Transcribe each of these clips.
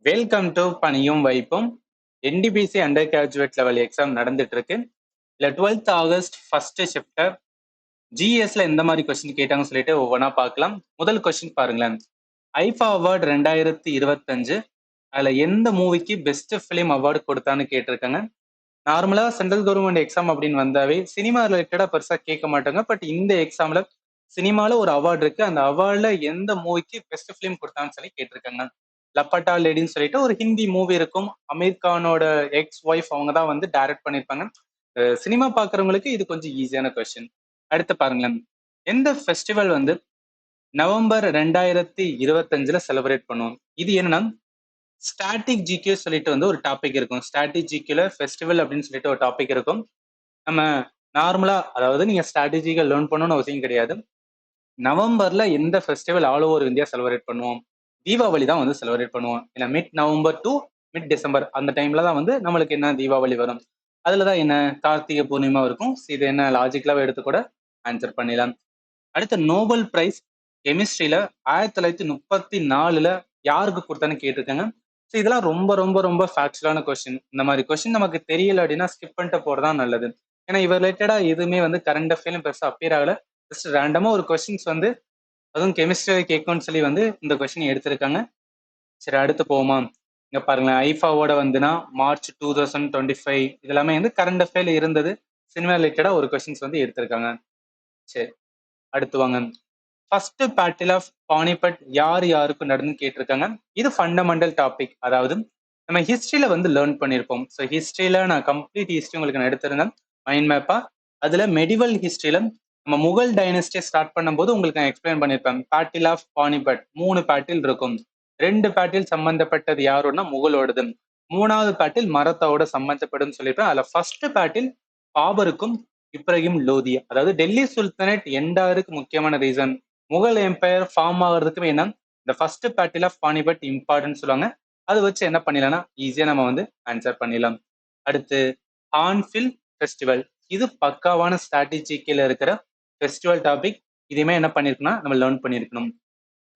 Welcome to பணியும் வைப்பும். NTPC undergraduate level exam நடந்துட்டு இருக்கு. இல்ல 12th ஆகஸ்ட் ஃபர்ஸ்ட் ஷிஃப்டர் ஜிஎஸ்ல எந்த மாதிரி கொஸ்டின் கேட்டாங்கன்னு சொல்லிட்டு ஒவ்வொன்றா பார்க்கலாம். முதல் கொஸ்டின் பாருங்களேன். ஐஃபா அவார்டு 2025 அதுல எந்த மூவிக்கு பெஸ்ட் ஃபிலிம் அவார்டு கொடுத்தான்னு கேட்டிருக்காங்க. நார்மலா சென்ட்ரல் கவர்மெண்ட் எக்ஸாம் அப்படின்னு வந்தாவே சினிமா ரிலேட்டடா பெருசா கேட்க மாட்டாங்க. பட் இந்த எக்ஸாம்ல சினிமால ஒரு அவார்டு இருக்கு. அந்த அவார்டுல எந்த மூவிக்கு பெஸ்ட் ஃபிலிம் கொடுத்தான்னு சொல்லி கேட்டிருக்காங்க. லப்பட்டா லேடின்னு சொல்லிட்டு ஒரு ஹிந்தி மூவி இருக்கும். அமீர் கானோட எக்ஸ் ஒய்ஃப் அவங்க தான் வந்து டைரக்ட் பண்ணியிருப்பாங்க. சினிமா பார்க்குறவங்களுக்கு இது கொஞ்சம் ஈஸியான கொஸ்டின். அடுத்து பாருங்களேன். எந்த ஃபெஸ்டிவல் வந்து நவம்பர் 2025 செலிப்ரேட் பண்ணுவோம்? இது என்னன்னா ஸ்டாட்டிக் ஜிகே சொல்லிட்டு வந்து ஒரு டாபிக் இருக்கும். ஸ்டாட்டிக் ஜிகேல ஃபெஸ்டிவல் அப்படின்னு சொல்லிட்டு ஒரு டாபிக் இருக்கும். நம்ம நார்மலா அதாவது நீங்க ஸ்ட்ராட்டஜிக்கா லேர்ன் பண்ணணும்னு அவசியம் கிடையாது. நவம்பர்ல எந்த festival all over India celebrate பண்ணுவோம்? தீபாவளி தான் வந்து செலிப்ரேட் பண்ணுவோம். ஏன்னா mid November to mid December அந்த டைம்ல தான் வந்து நம்மளுக்கு என்ன தீபாவளி வரும். அதுலதான் என்ன கார்த்திகை பூர்ணிமா இருக்கும். இது என்ன லாஜிக்கலாவே எடுத்து கூட ஆன்சர் பண்ணிடலாம். அடுத்த நோபல் பிரைஸ் கெமிஸ்ட்ரியில 1934 யாருக்கு கொடுத்தான்னு கேட்டிருக்காங்க. ஸோ இதெல்லாம் ரொம்ப ரொம்ப ரொம்ப ஃபேக்சுவலான கொஸ்டின். இந்த மாதிரி கொஸ்டின் நமக்கு தெரியல அப்படின்னா ஸ்கிப் பண்ணிட்டு போறதான் நல்லது. ஏன்னா இவர் ரிலேட்டடா எதுவுமே வந்து கரண்ட் அஃபேர்லும் பெருசா அப்பியர் ஆகல. ஜஸ்ட் ரேண்டமா ஒரு கொஸ்டின்ஸ் வந்து அதுவும் கெமிஸ்ட்ரி கேட்கும்னு சொல்லி வந்து இந்த கொஸ்டின் எடுத்திருக்காங்க. சரி அடுத்து போவோமா? இங்க பாருங்களேன். ஐஃபாவோட வந்துன்னா மார்ச் 2025 இது எல்லாமே வந்து கரண்ட் அஃபேர்ல இருந்தது. சினிமா ரிலேட்டடா ஒரு கொஸ்டின்ஸ் வந்து எடுத்திருக்காங்க. சரி அடுத்து வாங்க. ஃபர்ஸ்ட் பேட்டில் ஆஃப் பானிபட் யார் யாருக்கு நடந்துன்னு கேட்டிருக்காங்க. இது ஃபண்டமெண்டல் டாபிக். அதாவது நம்ம ஹிஸ்டரியில வந்து லேர்ன் பண்ணியிருப்போம். ஸோ ஹிஸ்டரியில நான் கம்ப்ளீட் ஹிஸ்டரி உங்களுக்கு நான் எடுத்திருந்தேன் மைண்ட் மேப்பா. அதுல மெடிவல் ஹிஸ்டரியில நம்ம முகல் டைனஸ்டியை ஸ்டார்ட் பண்ணும்போது உங்களுக்கு நான் எக்ஸ்பிளைன் பண்ணியிருப்பேன். பேட்டில் ஆஃப் பானிபட் 3 பேட்டில் இருக்கும். 2 பேட்டில் சம்பந்தப்பட்டது யாரோடனா முகலோடது. 3வது பேட்டில் மரத்தாவோட சம்பந்தப்படும் சொல்லியிருப்பேன். அதுல ஃபர்ஸ்ட் பேட்டில் பாபருக்கும் இப்ராஹிம் லோதி அதாவது டெல்லி சுல்தானேட் எண்டாருக்கு முக்கியமான ரீசன் முகல் எம்பையர் ஃபார்ம் ஆகிறதுக்குமே என்ன இந்த first battle of Panipat important சொல்லுவாங்க. அதை வச்சு என்ன பண்ணிடலாம்னா ஈஸியா நம்ம வந்து ஆன்சர் பண்ணிடலாம். அடுத்து ஹார்ன்பில் ஃபெஸ்டிவல். இது பக்காவான ஸ்ட்ராட்டஜிக்கில இருக்கிற ஃபெஸ்டிவல் டாபிக். இதுவுமே என்ன பண்ணிருக்கணும் நம்ம லேர்ன் பண்ணிருக்கணும்.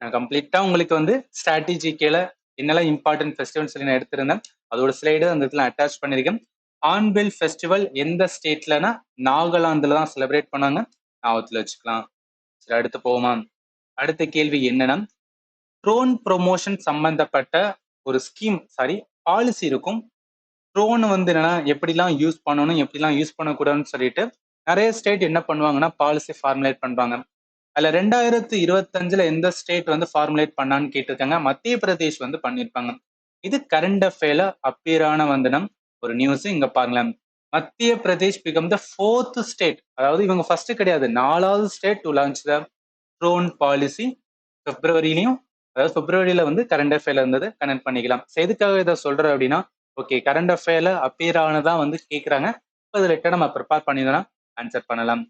நான் கம்ப்ளீட்டா உங்களுக்கு வந்து ஸ்ட்ராட்டஜிக்கில என்னெல்லாம் இம்பார்ட்டன்ட் ஃபெஸ்டிவல் சொல்லி நான் எடுத்திருந்தேன். அதோட ஸ்லைடு அந்த இடத்துல அட்டாச் பண்ணிருக்கேன். ஹார்ன்பில் ஃபெஸ்டிவல் எந்த ஸ்டேட்லனா நாகாலாந்துல தான் செலிப்ரேட் பண்ணாங்க. ஞாபகத்துல வச்சுக்கலாம். சரி அடுத்து போவோமா? அடுத்த கேள்வி என்னன்னா ட்ரோன் ப்ரொமோஷன் சம்பந்தப்பட்ட ஒரு ஸ்கீம் பாலிசி இருக்கும். ட்ரோன் வந்து என்னன்னா எப்படிலாம் யூஸ் பண்ணணும் எப்படிலாம் யூஸ் பண்ணக்கூடாதுன்னு சொல்லிட்டு நிறைய ஸ்டேட் என்ன பண்ணுவாங்கன்னா பாலிசி ஃபார்முலேட் பண்றாங்க. அதுல 2025 எந்த ஸ்டேட் வந்து ஃபார்முலேட் பண்ணான்னு கேட்டிருக்காங்க. மத்திய பிரதேஷ் வந்து பண்ணியிருப்பாங்க. இது கரண்ட் அஃபேர்ல அப்பியரான வந்தனம் ஒரு நியூஸ். இங்க பாருங்களேன். மத்திய Pradesh become the 4th state. அதாவது இவங்க ஃபர்ஸ்ட் கிடையாது, 4வது state to launch the drone policy. பிப்ரவரியிலையும் அதாவது பிப்ரவரியில வந்து கரண்ட் அஃபேர்ல இருந்தது கனெக்ட் பண்ணிக்கலாம். எதுக்காக இதை சொல்றேன் அப்படின்னா ஓகே கரண்ட் அஃபேர்ல அப்பியர் ஆனதான் வந்து கேட்கறாங்க. அது ரிலேட்டடா நம்ம ப்ரிப்பேர் பண்ணிதான் ஆன்சர் பண்ணலாம்.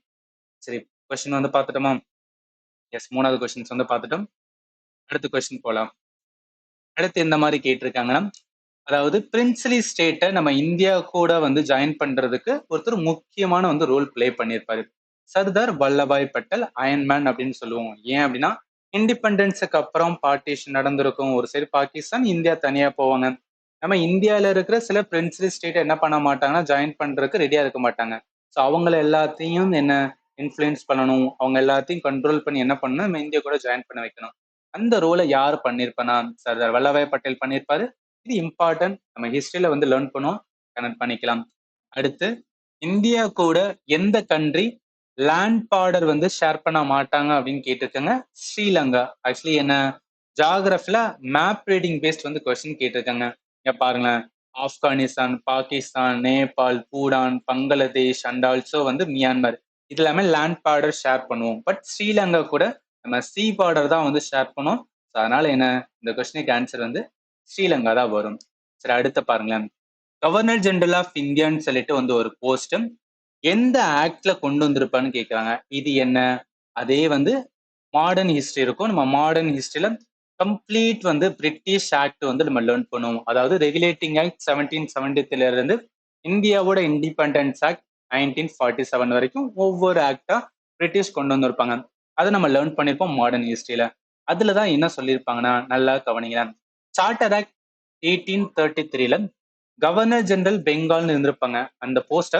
சரி கொஸ்டின் வந்து பார்த்துட்டோமா? எஸ் 3வது கொஸ்டின்ஸ் வந்து பார்த்துட்டோம். அடுத்த கொஸ்டின் போலாம். அடுத்து இந்த மாதிரி கேட்டிருக்காங்கன்னா அதாவது பிரின்ஸ்லி ஸ்டேட்டை நம்ம இந்தியா கூட வந்து ஜாயின் பண்றதுக்கு ஒருத்தர் முக்கியமான வந்து ரோல் பிளே பண்ணியிருப்பாரு. சர்தார் வல்லபாய் பட்டேல் அயன்மேன் அப்படின்னு சொல்லுவோம். ஏன் அப்படின்னா இண்டிபெண்டன்ஸுக்கு அப்புறம் பார்ட்டிஷன் நடந்திருக்கும். ஒரு சைடு பாகிஸ்தான் இந்தியா தனியா போவாங்க. நம்ம இந்தியாவில இருக்கிற சில பிரின்ஸ்லி ஸ்டேட் என்ன பண்ண மாட்டாங்கன்னா ஜாயின் பண்றதுக்கு ரெடியா இருக்க மாட்டாங்க. ஸோ அவங்கள எல்லாத்தையும் என்ன இன்ஃப்ளூயன்ஸ் பண்ணணும், அவங்க எல்லாத்தையும் கண்ட்ரோல் பண்ணி என்ன பண்ணணும், நம்ம இந்தியா கூட ஜாயின் பண்ண வைக்கணும். அந்த ரோலை யார் பண்ணியிருப்பானா சர்தார் வல்லபாய் பட்டேல் பண்ணியிருப்பாரு. இது இம்பார்ட்டன்ட். நம்ம ஹிஸ்டரியில வந்து லேர்ன் பண்ணுவோம், கனெக்ட் பண்ணிக்கலாம். அடுத்து இந்தியா கூட எந்த கண்ட்ரி லேண்ட் பார்டர் வந்து ஷேர் பண்ண மாட்டாங்க அப்படின்னு கேட்டிருக்காங்க. ஸ்ரீலங்கா. ஆக்சுவலி என்ன ஜாகிரபில மேப் ரீடிங் பேஸ்ட் வந்து கொஸ்டின் கேட்டிருக்காங்க. இங்க பாருங்களேன். ஆப்கானிஸ்தான், பாகிஸ்தான், நேபாள், பூடான், பங்களாதேஷ் அண்ட் ஆல்சோ வந்து மியான்மர் இது எல்லாமே லேண்ட் பார்டர் ஷேர் பண்ணுவோம். பட் ஸ்ரீலங்கா கூட நம்ம சி பார்டர் தான் வந்து ஷேர் பண்ணுவோம். அதனால என்ன இந்த கொஸ்டினுக்கு ஆன்சர் வந்து ஸ்ரீலங்கா தான் வரும். சரி அடுத்த பாருங்களேன். கவர்னர் ஜெனரல் ஆஃப் இந்தியான்னு சொல்லிட்டு வந்து ஒரு போஸ்ட் எந்த ஆக்ட்ல கொண்டு வந்திருப்பான்னு கேட்குறாங்க. இது என்ன அதே வந்து மாடர்ன் ஹிஸ்டரி இருக்கும். நம்ம மாடர்ன் ஹிஸ்டரியில கம்ப்ளீட் வந்து பிரிட்டிஷ் ஆக்ட் வந்து நம்ம லேர்ன் பண்ணுவோம். அதாவது ரெகுலேட்டிங் ஆக்ட் 1773 இருந்து இந்தியாவோட இண்டிபெண்டன்ஸ் ஆக்ட் 1947 வரைக்கும் ஒவ்வொரு ஆக்டா பிரிட்டிஷ் கொண்டு வந்திருப்பாங்க. அதை நம்ம லேர்ன் பண்ணிருப்போம் மாடர்ன் ஹிஸ்டரியில. அதுலதான் என்ன சொல்லியிருப்பாங்கன்னா நல்லா கவனிங்களேன். சார்ட்டர் ஆக்ட் 1833ல கவர்னர் ஜெனரல் பெங்கால்னு இருந்திருப்பாங்க. அந்த போஸ்ட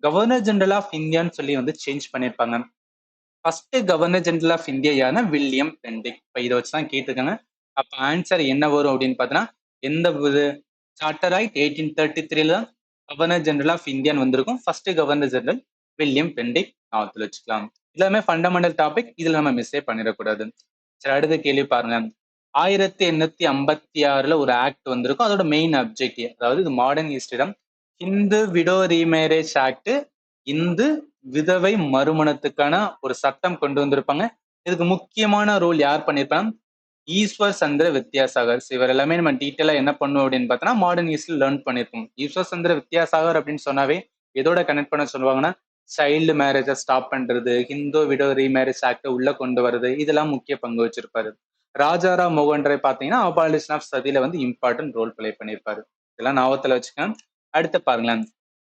கவர்னர் ஜெனரல் ஆஃப் இந்தியான்னு சொல்லி வந்து சேஞ்ச் பண்ணியிருப்பாங்க. First governor general of India யாருன்னா வில்லியம் பெண்டிக். இப்ப இதை வச்சுதான் கேட்டிருக்காங்க. அப்ப ஆன்சர் என்ன வரும் அப்படின்னு பார்த்தீங்கன்னா, எந்த ஒரு சார்ட்டர் ஆக்ட் 1833ல தான் கவர்னர் ஜெனரல் ஆஃப் இந்தியான்னு வந்திருக்கும். First governor general William Bentinck ஞாபகத்துல வச்சுக்கலாம். எல்லாமே ஃபண்டமெண்டல் டாபிக், இதுல நம்ம மிஸ்ஸே பண்ணிடக்கூடாது. சரி, அடுத்த கேள்வி பாருங்க. 1856ல ஒரு ஆக்ட் வந்திருக்கும். அதோட மெயின் அப்ஜெக்டிவ், அதாவது இது modern history, Hindu widow remarriage act, Hindu விதவை மறுமணத்துக்கான ஒரு சட்டம் கொண்டு வந்திருப்பாங்க. இதுக்கு முக்கியமான ரோல் யார் பண்ணிருப்பாங்க? ஈஸ்வர் சந்திர வித்யாசாகர். இவர் எல்லாமே நம்ம டீட்டெயிலா என்ன பண்ணுவோம் அப்படின்னு பார்த்தோம்னா மாடர்ன் ஹிஸ்டரி லேர்ன் பண்ணிருப்போம். ஈஸ்வர் சந்திர வித்யாசாகர் அப்படின்னு சொன்னாவே எதோட கனெக்ட் பண்ண சொல்லுவாங்கன்னா, சைல்டு மேரேஜை ஸ்டாப் பண்றது, ஹிந்து விடோ ரீமேரேஜ் ஆக்ட உள்ள கொண்டு வர்றது, இதெல்லாம் முக்கிய பங்கு வச்சிருப்பாரு. ராஜாராம் மோகன் ராய் பாத்தீங்கன்னா அபாலிஷன் ஆஃப் சதியில வந்து இம்பார்ட்டன்ட் ரோல் பிளே பண்ணியிருப்பாரு. இதெல்லாம் ஞாபகத்துல வச்சுக்கேன். அடுத்து பாருங்களேன்,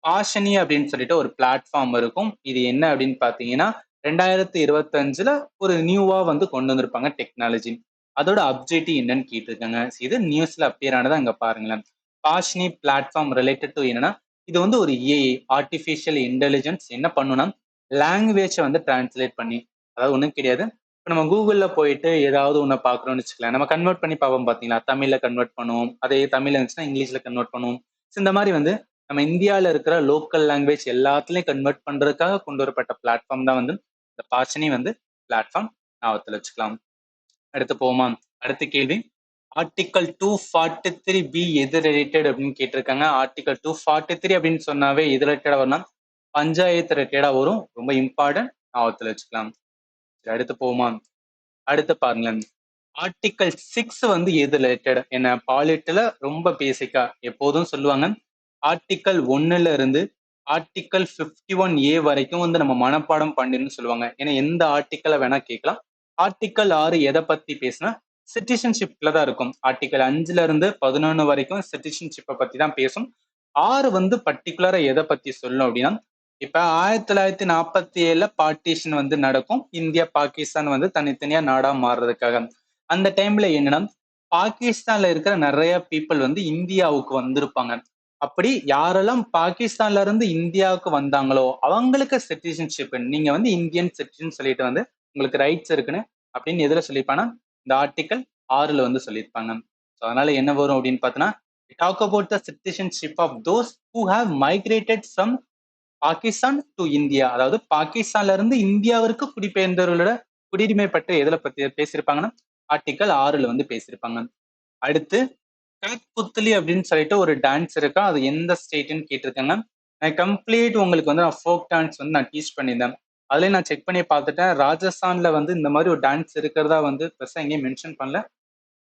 பாஷினி அப்படின்னு சொல்லிட்டு ஒரு பிளாட்ஃபார்ம் இருக்கும். இது என்ன அப்படின்னு பாத்தீங்கன்னா 2025ல ஒரு நியூவா வந்து கொண்டு வந்திருப்பாங்க டெக்னாலஜி. அதோட அப்ஜெக்டிவ் என்னன்னு கேட்டிருக்காங்க. இது நியூஸ்ல அப்பியர் ஆனதை அங்க பாருங்களேன். பாஷினி பிளாட்ஃபார்ம் ரிலேட்டட் டு என்னன்னா, இது வந்து ஒரு ஏஐ, ஆர்டிஃபிஷியல் இன்டெலிஜென்ஸ் என்ன பண்ணுனா லாங்குவேஜை வந்து டிரான்ஸ்லேட் பண்ணி, அதாவது ஒன்றும் கிடையாது. இப்போ நம்ம கூகுளில் போயிட்டு ஏதாவது ஒன்று பார்க்குறோம்னு வச்சுக்கலாம், நம்ம கன்வெர்ட் பண்ணி பார்ப்போம் பார்த்தீங்களா, தமிழில் கன்வெர்ட் பண்ணுவோம், அதே தமிழில் இருந்துச்சுன்னா இங்கிலீஷில் கன்வெர்ட் பண்ணுவோம். இந்த மாதிரி வந்து நம்ம இந்தியாவில் இருக்கிற லோக்கல் லாங்குவேஜ் எல்லாத்துலேயும் கன்வெர்ட் பண்ணுறதுக்காக கொண்டு வரப்பட்ட பிளாட்ஃபார்ம் தான் வந்து இந்த பாஷினி வந்து பிளாட்ஃபார்ம். ஞாபகத்தில் வச்சுக்கலாம். அடுத்து போமா, அடுத்த கேள்வி, ஆர்டிகல் 243B எது ரிலேட்டட் அப்படின்னு கேட்டிருக்காங்க. ஆர்டிகல் 243 அப்படின்னு சொன்னாவே எது ரிலேட்டடா வரும்னா பஞ்சாயத்து ரிலேட்டடா வரும். ரொம்ப இம்பார்ட்டன்ட், ஞாபகத்தில் வச்சுக்கலாம். அடுத்து போமா, அடுத்து பாருங்களேன், ஆர்டிகல் 6 வந்து எது ரிலேட்டட் என்ன? பாலிட்டில ரொம்ப பேசிக்கா எப்போதும் சொல்லுவாங்க, ஆர்டிகல் 1ல இருந்து ஆர்டிகல் 51A வரைக்கும் வந்து நம்ம மனப்பாடம் பண்ணின்னு சொல்லுவாங்க. ஏன்னா எந்த ஆர்டிக்கலை வேணா கேட்கலாம். ஆர்டிகல் 6 எதை பத்தி பேசுனா சிட்டிசன்ஷிப்ல தான் இருக்கும். ஆர்டிகல் 5ல இருந்து 11 வரைக்கும் சிட்டிசன்ஷிப்பை பத்தி தான் பேசும். 6 வந்து பர்டிகுலரா எதை பத்தி சொல்லணும் அப்படின்னா, இப்ப 1947ல பார்ட்டிஷன் வந்து நடக்கும். இந்தியா பாகிஸ்தான் வந்து தனித்தனியா நாடா மாறுறதுக்காக. அந்த டைம்ல என்னன்னா, பாகிஸ்தான்ல இருக்கிற நிறைய பீப்புள் வந்து இந்தியாவுக்கு வந்திருப்பாங்க. அப்படி யாரெல்லாம் பாகிஸ்தான்ல இருந்து இந்தியாவுக்கு வந்தாங்களோ அவங்களுக்கு சிட்டிசன்ஷிப், நீங்க வந்து இந்தியன் சிட்டிசன் சொல்லிட்டு வந்து உங்களுக்கு ரைட்ஸ் இருக்குன்னு அப்படின்னு எதுல சொல்லியிருப்பாங்கன்னா இந்த ஆர்டிகல் 6ல வந்து சொல்லியிருப்பாங்க. அதனால என்ன வரும் அப்படின்னு பார்த்தோன்னா, talk about the citizenship of those who have migrated from Pakistan to India, அதாவது பாகிஸ்தான்ல இருந்து இந்தியாவிற்கு குடிபெயர்ந்தவர்களோட குடியுரிமை பற்றி எதுல பத்தி பேசியிருப்பாங்கன்னா ஆர்டிகல் 6ல வந்து பேசியிருப்பாங்க. அடுத்து புத்தலி அப்படின்னு சொல்லிட்டு ஒரு டான்ஸ் இருக்கா, அது எந்த ஸ்டேட்னு கேட்டிருக்காங்க. நான் கம்ப்ளீட் உங்களுக்கு வந்து நான் ஃபோக் டான்ஸ் வந்து நான் டீச் பண்ணியிருந்தேன். அதுலேயும் நான் செக் பண்ணி பார்த்துட்டேன், ராஜஸ்தான்ல வந்து இந்த மாதிரி ஒரு டான்ஸ் இருக்கிறதா வந்து பெருசாக எங்கேயும் மென்ஷன் பண்ணல.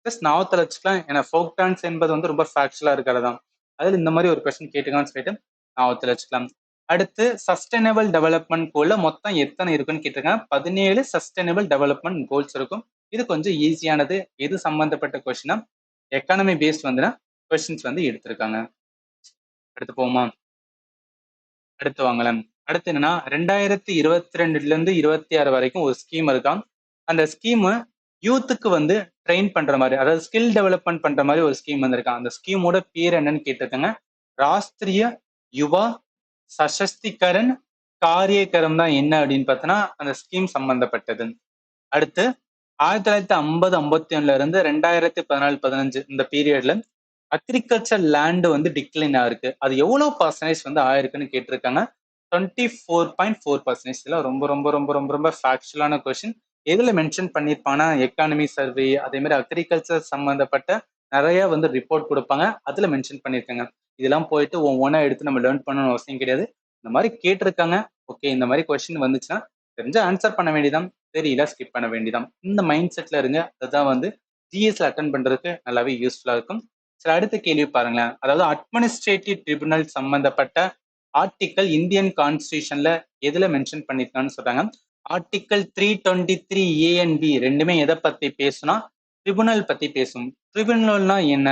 ஜஸ்ட் ஞாபகத்தில் வச்சுக்கலாம், ஏன்னா ஃபோக் டான்ஸ் என்பது வந்து ரொம்ப ஃபேக்சுவலாக இருக்கிறதா. அதில் இந்த மாதிரி ஒரு கொஸ்டின் கேட்டுக்கான்னு சொல்லிட்டு ஞாபகத்தில் வச்சுக்கலாம். அடுத்து சஸ்டைனபிள் டெவலப்மெண்ட் கோல்ல மொத்தம் எத்தனை இருக்குன்னு கேட்டிருக்காங்க. 17 சஸ்டைனபிள் டெவலப்மெண்ட் கோல்ஸ் இருக்கும். இது கொஞ்சம் ஈஸியானது. எது சம்பந்தப்பட்ட கொஸ்டினா எக்கானமி பேஸ்ட் வந்து கொஸ்டின்ஸ் வந்து எடுத்திருக்காங்க. அடுத்து போமா, அடுத்து வாங்கலாம். அடுத்து என்னன்னா 2022ல இருந்து 26 வரைக்கும் ஒரு ஸ்கீம் இருக்காம். அந்த ஸ்கீம் யூத்துக்கு வந்து ட்ரெயின் பண்ற மாதிரி, அதாவது ஸ்கில் டெவலப்மெண்ட் பண்ற மாதிரி ஒரு ஸ்கீம் வந்திருக்கான். அந்த ஸ்கீமோட பேர் என்னன்னு கேட்டிருக்காங்க. ராஷ்டிரிய யுவா சசஸ்திகரன் காரியக்கரம் தான் என்ன அப்படின்னு பார்த்தோன்னா அந்த ஸ்கீம் சம்பந்தப்பட்டது. அடுத்து 1950-51ல இருந்து 2014-15 இந்த பீரியட்ல அக்ரிகல்ச்சர் லேண்ட் வந்து டிக்ளைன் ஆயிருக்கு. அது எவ்வளவு பர்சன்டேஜ் வந்து ஆயிருக்குன்னு கேட்டிருக்காங்க. 24.4%. இதெல்லாம் ரொம்ப ரொம்ப ரொம்ப ரொம்ப ரொம்ப ஃபேக்சுவலான கொஸ்டின். எதுல மென்ஷன் பண்ணியிருப்பாங்கன்னா எக்கானமி சர்வே, அதே மாதிரி அக்ரிகல்ச்சர் சம்பந்தப்பட்ட நிறைய வந்து ரிப்போர்ட் கொடுப்பாங்க, அதுல மென்ஷன் பண்ணியிருக்காங்க. இதெல்லாம் போயிட்டு ஒவ்வொன்றா எடுத்து நம்ம லேர்ன் பண்ணணும்னு அவசியம் கிடையாது. இந்த மாதிரி கேட்டிருக்காங்க, ஓகே இந்த மாதிரி கொஸ்டின் வந்துச்சுன்னா தெரிஞ்ச ஆன்சர் பண்ண வேண்டியதான், தெரியல ஸ்கிப் பண்ண வேண்டியதான். இந்த மைண்ட் செட்ல இருங்க. அதுதான் வந்து ஜிஎஸ்ல அட்டன் பண்றதுக்கு நல்லாவே யூஸ்ஃபுல்லா இருக்கும். சரி, அடுத்த கேள்வி பாருங்களேன். அதாவது அட்மினிஸ்ட்ரேட்டிவ் ட்ரிபியூனல் சம்பந்தப்பட்ட ஆர்டிக்கல் இந்தியன் கான்ஸ்டியூஷன்ல எதுல மென்ஷன் பண்ணிருக்கான்னு சொல்றாங்க. ஆர்டிக்கல் 323A and B ரெண்டுமே எதை பத்தி பேசுனா ட்ரிபுனல் பத்தி பேசும். ட்ரிபுனல்னா என்ன?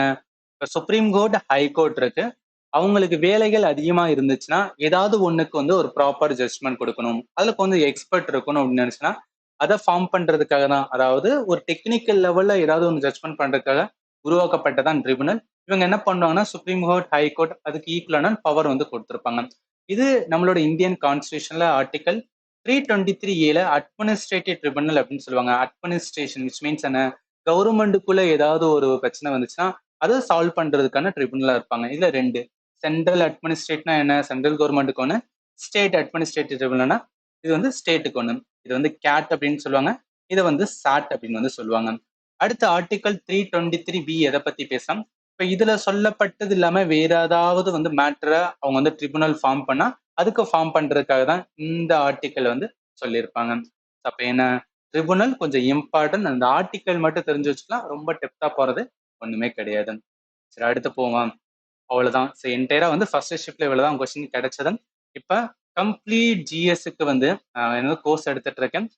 சுப்ரீம் கோர்ட், ஹை கோர்ட் இருக்கு. அவங்களுக்கு வேலைகள் அதிகமா இருந்துச்சுன்னா ஏதாவது ஒண்ணுக்கு வந்து ஒரு ப்ராப்பர் ஜட்ஜ்மெண்ட் கொடுக்கணும், அதுல கொஞ்சம் எக்ஸ்பர்ட் இருக்கணும் அப்படின்னு நினைச்சுன்னா அதை ஃபார்ம் பண்றதுக்காக தான். அதாவது ஒரு டெக்னிக்கல் லெவல்ல ஏதாவது ஒன்று ஜட்ஜ்மெண்ட் பண்றதுக்காக உருவாக்கப்பட்டதான் ட்ரிபுனல். இவங்க என்ன பண்ணுவாங்கன்னா சுப்ரீம் கோர்ட், ஹை கோர்ட் அதுக்கு ஈக்குவலான பவர் வந்து கொடுத்திருப்பாங்க. இது நம்மளோட இந்தியன் கான்ஸ்டியூஷன்ல ஆர்டிகல் 323A அட்மினிஸ்ட்ரேட்டிவ் ட்ரிபுனல் அப்படின்னு சொல்லுவாங்க. அட்மினிஸ்ட்ரேஷன் விச் மீன்ஸ் என்ன, கவர்மெண்ட்டுக்குள்ள ஏதாவது ஒரு பிரச்சனை வந்துச்சுன்னா அதை சால்வ் பண்றதுக்கான ட்ரிபுனலா இருப்பாங்க. இதுல ரெண்டு, சென்ட்ரல் அட்மினிஸ்ட்ரேட்னா என்ன, சென்ட்ரல் கவர்மெண்ட்டுக்கு ஒன்று, ஸ்டேட் அட்மினிஸ்ட்ரேட்டிவ் ட்ரிபுனல்னா இது வந்து ஸ்டேட்டுக்கு ஒன்று. இது வந்து கேட் அப்படின்னு சொல்லுவாங்க, இதை வந்து சாட் அப்படின்னு வந்து சொல்லுவாங்க. அடுத்த ஆர்டிகல் 323B எதை பத்தி பேசலாம். இப்ப இதுல சொல்லப்பட்டது இல்லாம வேற ஏதாவது வந்து மேட்டரை அவங்க வந்து ட்ரிபுனல் ஃபார்ம் பண்ணா அதுக்கு ஃபார்ம் பண்றதுக்காக தான் இந்த ஆர்டிக்கல் வந்து சொல்லியிருப்பாங்க. அப்ப என்ன, ட்ரிபுனல் கொஞ்சம் இம்பார்ட்டன்ட். அந்த ஆர்டிக்கல் மட்டும் தெரிஞ்சு வச்சுக்கலாம், ரொம்ப டெப்தா போறது ஒண்ணுமே கிடையாது. சரி, அடுத்து போவோம். அவ்வளவுதான். சரி, என்டையரா வந்து ஃபர்ஸ்ட் ஷிப்ட்ல இவ்வளவுதான் கொஸ்டின் கிடைச்சது. இப்ப கம்ப்ளீட் ஜிஎஸ்க்கு வந்து என்ன கோர்ஸ் எடுத்துட்டு இருக்கேன்.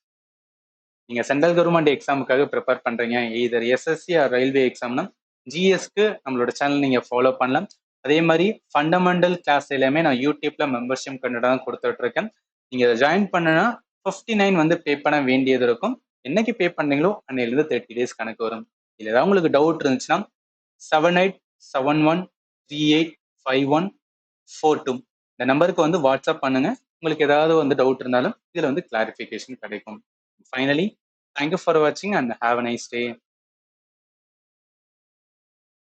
நீங்க சென்ட்ரல் கவர்மெண்ட் எக்ஸாமுக்காக ப்ரிப்பேர் பண்றீங்க, எய்தர் எஸ்எஸ்சி ஆர் ரயில்வே எக்ஸாம்னா ஜிஎஸ்க்கு நம்மளோட சேனல் நீங்க ஃபாலோ பண்ணலாம். அதே மாதிரி ஃபண்டமெண்டல் கிளாஸ் எல்லாமே நான் யூடியூப்ல மெம்பர்ஷிப் கண்டிப்பா தான் கொடுத்துட்டு இருக்கேன். நீங்க ஜாயின் பண்ணனா 59 வந்து பே பண்ண வேண்டியது இருக்கும். என்னைக்கு பே பண்ணீங்களோ அன்னையிலிருந்து 30 days கணக்கு வரும். இதுல ஏதாவது உங்களுக்கு டவுட் இருந்துச்சுன்னா 7871385142 இந்த நம்பருக்கு வந்து வாட்ஸ்அப் பண்ணுங்க. உங்களுக்கு ஏதாவது வந்து டவுட் இருந்தாலும் இதுல வந்து கிளாரிஃபிகேஷன் கிடைக்கும். Finally, thank you for watching and have a nice day.